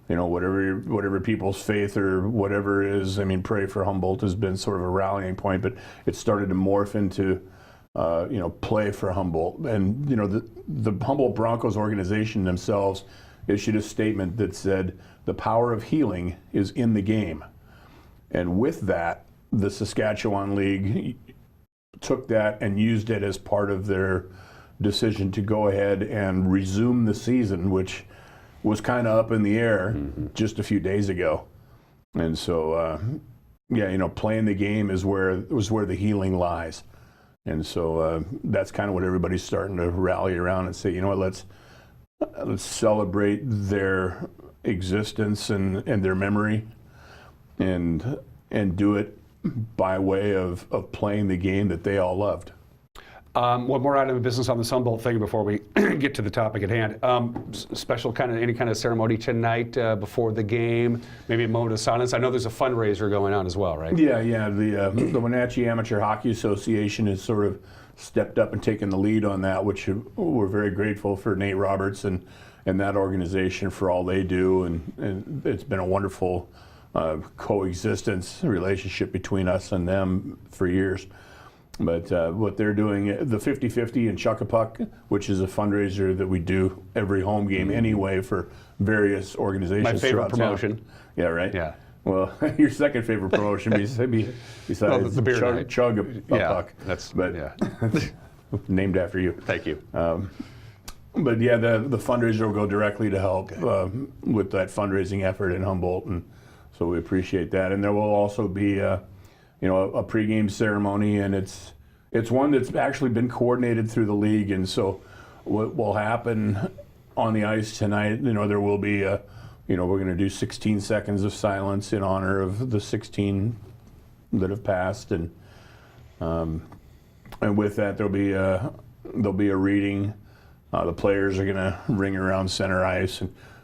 whatever people's faith or whatever it is. I mean, pray for Humboldt has been sort of a rallying point, but it started to morph into play for Humboldt. And, the Humboldt Broncos organization themselves issued a statement that said, the power of healing is in the game. And with that, the Saskatchewan League took that and used it as part of their decision to go ahead and resume the season, which was kind of up in the air just a few days ago. And so, playing the game was where the healing lies. And so that's kind of what everybody's starting to rally around and say, let's celebrate their existence and their memory, and do it by way of playing the game that they all loved. One more item of business on the Sunbelt thing before we get to the topic at hand. Special any kind of ceremony tonight before the game, maybe a moment of silence. I know there's a fundraiser going on as well, right? Yeah. The Wenatchee Amateur Hockey Association has sort of stepped up and taken the lead on that, which we're very grateful for Nate Roberts and that organization for all they do, and it's been a wonderful coexistence relationship between us and them for years. But what they're doing, the 50-50 in Chuckapuck, which is a fundraiser that we do every home game anyway for various organizations. My favorite promotion. Town. Yeah, right? Yeah. Well, your second favorite promotion besides the beer night. Chug-a-puck. Named after you. Thank you. But yeah, the fundraiser will go directly to help with that fundraising effort in Humboldt, and so we appreciate that. And there will also be a pregame ceremony, and it's one that's actually been coordinated through the league. And so what will happen on the ice tonight, there will be we're going to do 16 seconds of silence in honor of the 16 that have passed, and with that there'll be a reading. The players are going to ring around center ice,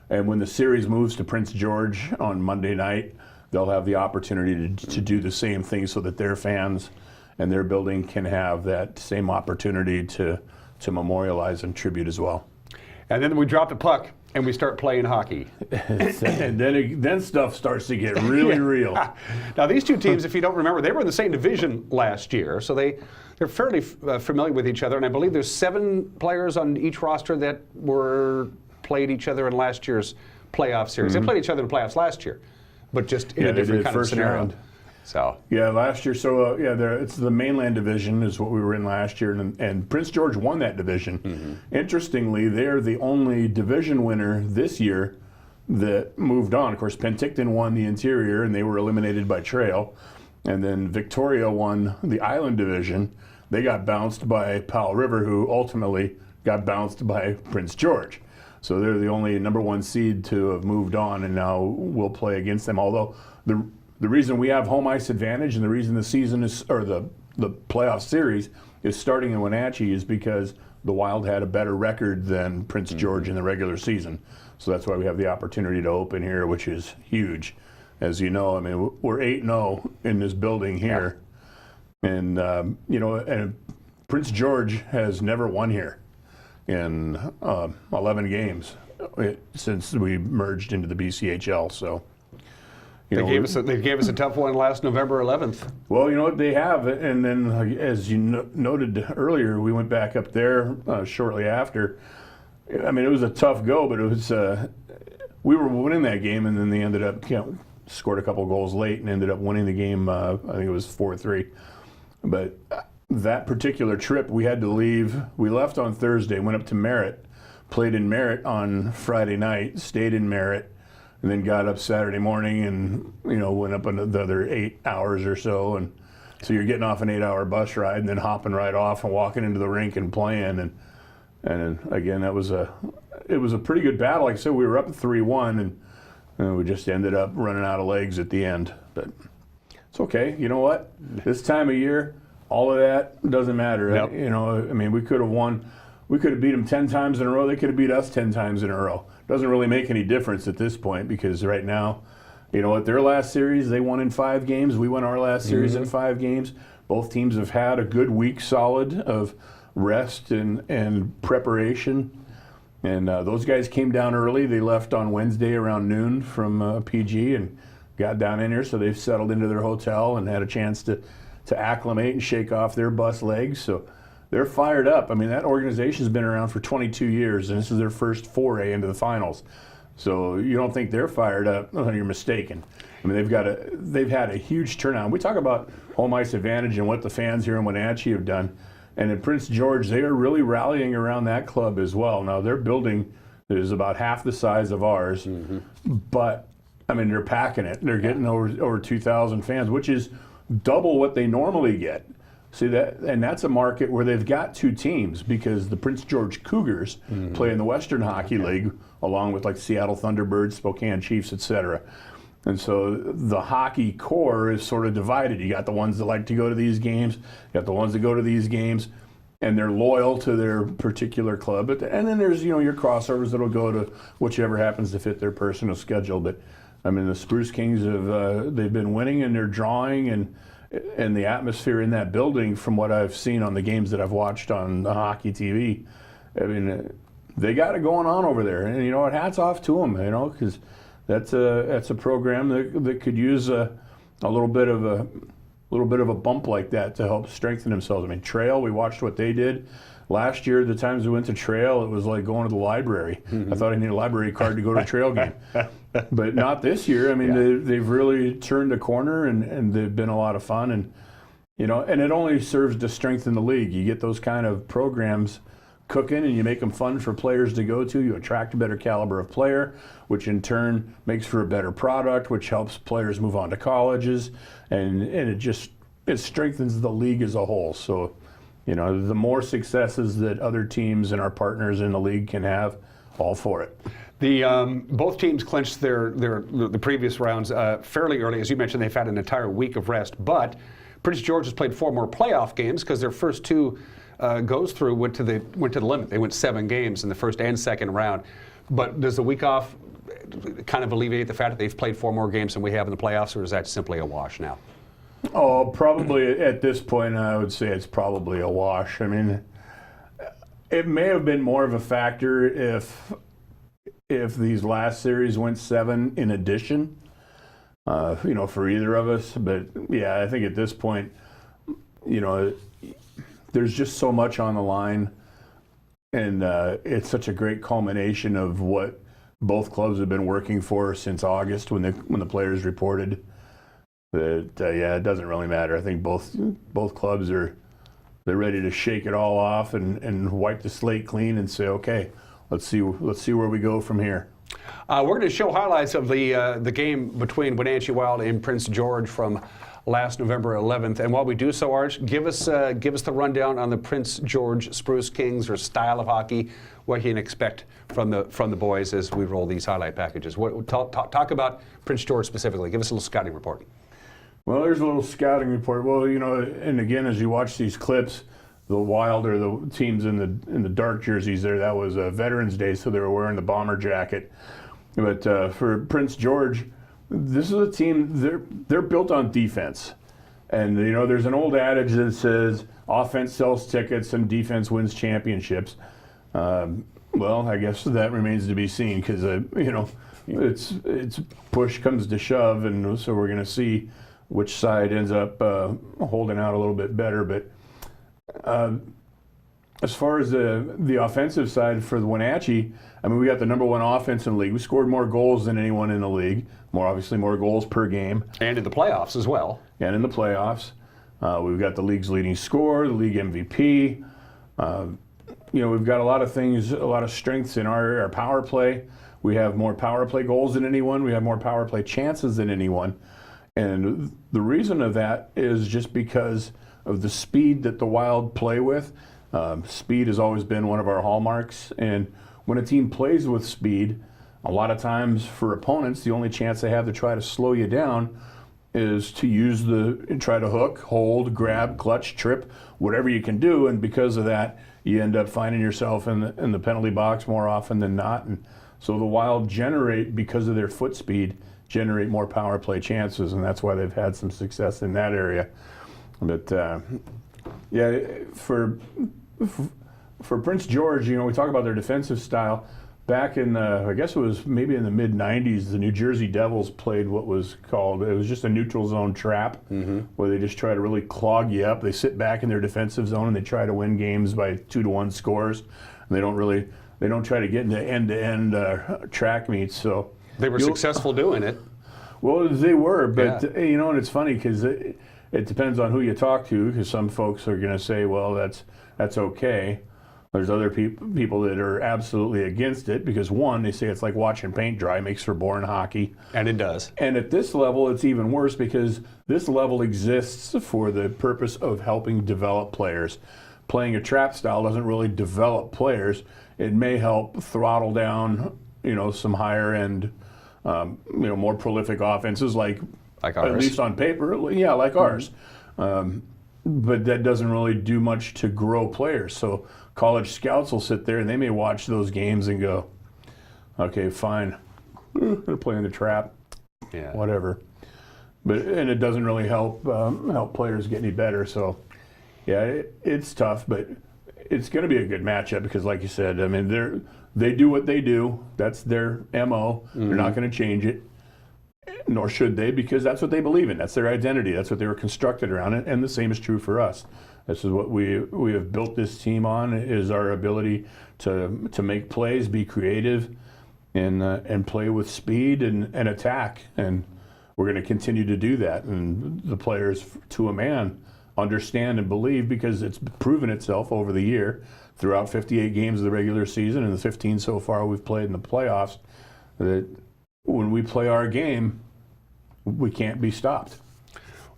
and when the series moves to Prince George on Monday night, they'll have the opportunity to do the same thing, so that their fans and their building can have that same opportunity to memorialize and tribute as well. And then we drop the puck and we start playing hockey. And then stuff starts to get really real. Now these two teams, if you don't remember, they were in the same division last year, so they're fairly familiar with each other. And I believe there's 7 players on each roster that played each other in last year's playoff series. They played each other in playoffs last year, but just in a different kind of scenario. Round. So last year. So it's the mainland division is what we were in last year, and Prince George won that division. Interestingly, they're the only division winner this year that moved on. Of course, Penticton won the interior, and they were eliminated by Trail, and then Victoria won the Island division. They got bounced by Powell River, who ultimately got bounced by Prince George. So they're the only #1 seed to have moved on, and now we'll play against them. Although the reason we have home ice advantage and the reason the season is, or the playoff series is starting in Wenatchee, is because the Wild had a better record than Prince George in the regular season. So that's why we have the opportunity to open here, which is huge. As you know, I mean, we're 8-0 in this building here. And, and Prince George has never won here in 11 games since we merged into the BCHL. So, They gave us a tough one last November 11th. Well, you know what, they have, and then as you noted earlier, we went back up there shortly after. I mean, it was a tough go, but it was we were winning that game, and then they ended up scored a couple goals late and ended up winning the game. I think it was 4-3. But that particular trip, we had to leave. We left on Thursday, went up to Merritt, played in Merritt on Friday night, stayed in Merritt, and then got up Saturday morning and, went up another 8 hours or so. And so you're getting off an 8-hour bus ride and then hopping right off and walking into the rink and playing. And again, it was a pretty good battle. Like I said, we were up 3-1 and we just ended up running out of legs at the end. But it's okay. You know what? This time of year, all of that doesn't matter. Yep. I mean, we could have won. We could have beat them 10 times in a row. They could have beat us 10 times in a row. Doesn't really make any difference at this point because right now, their last series, they won in 5 games. We won our last series in 5 games. Both teams have had a good week solid of rest and preparation. And those guys came down early. They left on Wednesday around noon from PG and got down in here. So they've settled into their hotel and had a chance to acclimate and shake off their bus legs. So they're fired up. I mean, that organization's been around for 22 years, and this is their first foray into the finals. So you don't think they're fired up? Oh, you're mistaken. I mean, they've had a huge turnout. We talk about home ice advantage and what the fans here in Wenatchee have done. And in Prince George, they are really rallying around that club as well. Now, their building is about half the size of ours, but, I mean, they're packing it. They're getting over 2,000 fans, which is double what they normally get. See that, and that's a market where they've got 2 teams because the Prince George Cougars play in the Western Hockey League along with like Seattle Thunderbirds, Spokane Chiefs, etc. And so the hockey core is sort of divided. You got the ones that like to go to these games, you got the ones that go to these games, and they're loyal to their particular club. And then there's your crossovers that'll go to whichever happens to fit their personal schedule. But I mean, the Spruce Kings they've been winning and they're drawing and the atmosphere in that building, from what I've seen on the games that I've watched on the hockey TV, I mean, they got it going on over there. And hats off to them, because that's a program that could use a little bit of a bump like that to help strengthen themselves. I mean, Trail, we watched what they did. Last year, the times we went to Trail, it was like going to the library. I thought I needed a library card to go to a Trail game. But not this year. I mean, they've really turned a corner, and they've been a lot of fun. And, and it only serves to strengthen the league. You get those kind of programs cooking, and you make them fun for players to go to. You attract a better caliber of player, which in turn makes for a better product, which helps players move on to colleges. And it strengthens the league as a whole. So, the more successes that other teams and our partners in the league can have, all for it. Both teams clinched the previous rounds fairly early. As you mentioned, they've had an entire week of rest. But Prince George has played 4 more playoff games because their first 2 goes through went to the limit. They went 7 games in the first and second round. But does the week off kind of alleviate the fact that they've played 4 more games than we have in the playoffs, or is that simply a wash now? Oh, probably at this point, I would say it's probably a wash. I mean, it may have been more of a factor if these last series went 7 in addition, for either of us. But yeah, I think at this point, there's just so much on the line, and it's such a great culmination of what both clubs have been working for since August when the players reported. That it doesn't really matter. I think both clubs they're ready to shake it all off and wipe the slate clean and say, okay, let's see where we go from here. We're going to show highlights of the game between Wenatchee Wild and Prince George from last November 11th. And while we do so, Arch, give us the rundown on the Prince George Spruce Kings, or style of hockey, what you can expect from the boys as we roll these highlight packages. Talk about Prince George specifically. Give us a little scouting report. Well, there's a little scouting report. Well, and again, as you watch these clips, the Wild, or the teams in the dark jerseys there, that was Veterans Day, so they were wearing the bomber jacket. But for Prince George, this is a team, they're built on defense. And, there's an old adage that says offense sells tickets and defense wins championships. Well, I guess that remains to be seen because, it's push comes to shove, and so we're going to see which side ends up holding out a little bit better. But as far as the offensive side for the Wenatchee, I mean, we got the #1 offense in the league. We scored more goals than anyone in the league. Obviously more goals per game. And in the playoffs as well. And in the playoffs. We've got the league's leading scorer, the league MVP. We've got a lot of things, a lot of strengths in our power play. We have more power play goals than anyone. We have more power play chances than anyone. And the reason of that is just because of the speed that the Wild play with. Speed has always been one of our hallmarks. And when a team plays with speed, a lot of times for opponents, the only chance they have to try to slow you down is to try to hook, hold, grab, clutch, trip, whatever you can do. And because of that, you end up finding yourself in the penalty box more often than not. And so the Wild because of their foot speed, generate more power play chances, and that's why they've had some success in that area. But for Prince George, we talk about their defensive style. Back in I guess it was maybe in the mid-'90s, the New Jersey Devils played what was called, it was just a neutral zone trap, where they just try to really clog you up. They sit back in their defensive zone and they try to win games by 2-1 scores. And they don't try to get into end-to-end track meets. So they were successful doing it. Well, they were, but and it's funny because it depends on who you talk to, because some folks are going to say, well, that's okay. There's other people that are absolutely against it because, one, they say it's like watching paint dry, makes for boring hockey. And it does. And at this level, it's even worse because this level exists for the purpose of helping develop players. Playing a trap style doesn't really develop players. It may help throttle down, some higher end, more prolific offenses like ours. At least on paper, like ours. But that doesn't really do much to grow players. So college scouts will sit there and they may watch those games and go, okay, fine, they're playing the trap, whatever. And it doesn't really help players get any better. So, it's tough, but it's going to be a good matchup because, like you said, I mean, they do what they do. That's their MO. They're not going to change it. Nor should they, because that's what they believe in. That's their identity. That's what they were constructed around. And the same is true for us. This is what we have built this team on, is our ability to make plays, be creative, and play with speed and attack. And we're going to continue to do that. And the players, to a man, understand and believe, because it's proven itself over the year throughout 58 games of the regular season and the 15 so far we've played in the playoffs, that when we play our game, we can't be stopped.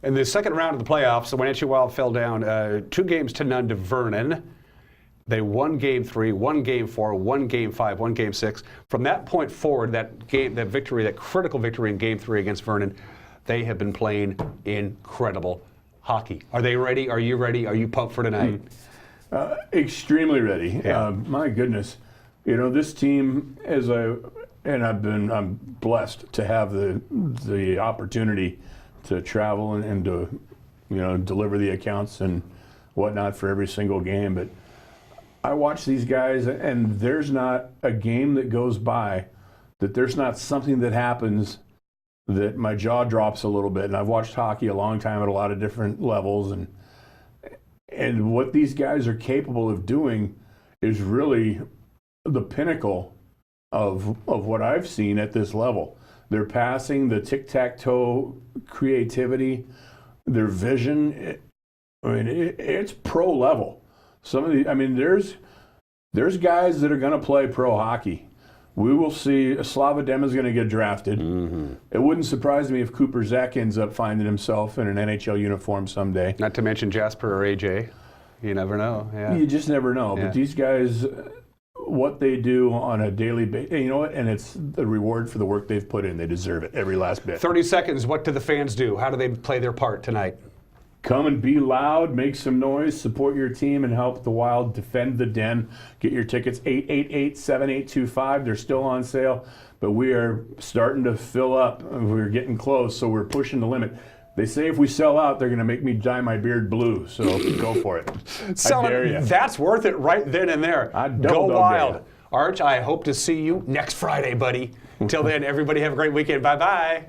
In the second round of the playoffs, the Wenatchee Wild fell down 2-0 to Vernon. They won Game 3, won Game 4, won Game 5, won Game 6. From that point forward, that victory, that critical victory in Game 3 against Vernon, they have been playing incredible hockey. Are they ready? Are you ready? Are you pumped for tonight? Extremely ready. My goodness, this team I'm blessed to have the opportunity to travel and to, deliver the accounts and whatnot for every single game. But I watch these guys, and there's not a game that goes by that there's not something that happens that my jaw drops a little bit. And I've watched hockey a long time at a lot of different levels, and what these guys are capable of doing is really the pinnacle of what I've seen at this level. Their passing, the tic-tac-toe creativity, their vision, it's pro level. There's guys that are going to play pro hockey. We will see. Slava Dema's going to get drafted. It wouldn't surprise me if Cooper Zek ends up finding himself in an NHL uniform someday. Not to mention Jasper or AJ. You never know. Yeah. You just never know. But these guys, what they do on a daily basis, and it's the reward for the work they've put in. They deserve it, every last bit. 30 seconds. What do the fans do? How do they play their part tonight? Come and be loud, make some noise, support your team, and help the Wild defend the Den. Get your tickets, 888-7825. They're still on sale, but we are starting to fill up. We're getting close, so we're pushing the limit. They say if we sell out, they're going to make me dye my beard blue, so go for it. I dare you. That's worth it right then and there. Go Wild. Arch, I hope to see you next Friday, buddy. Until then, everybody have a great weekend. Bye-bye.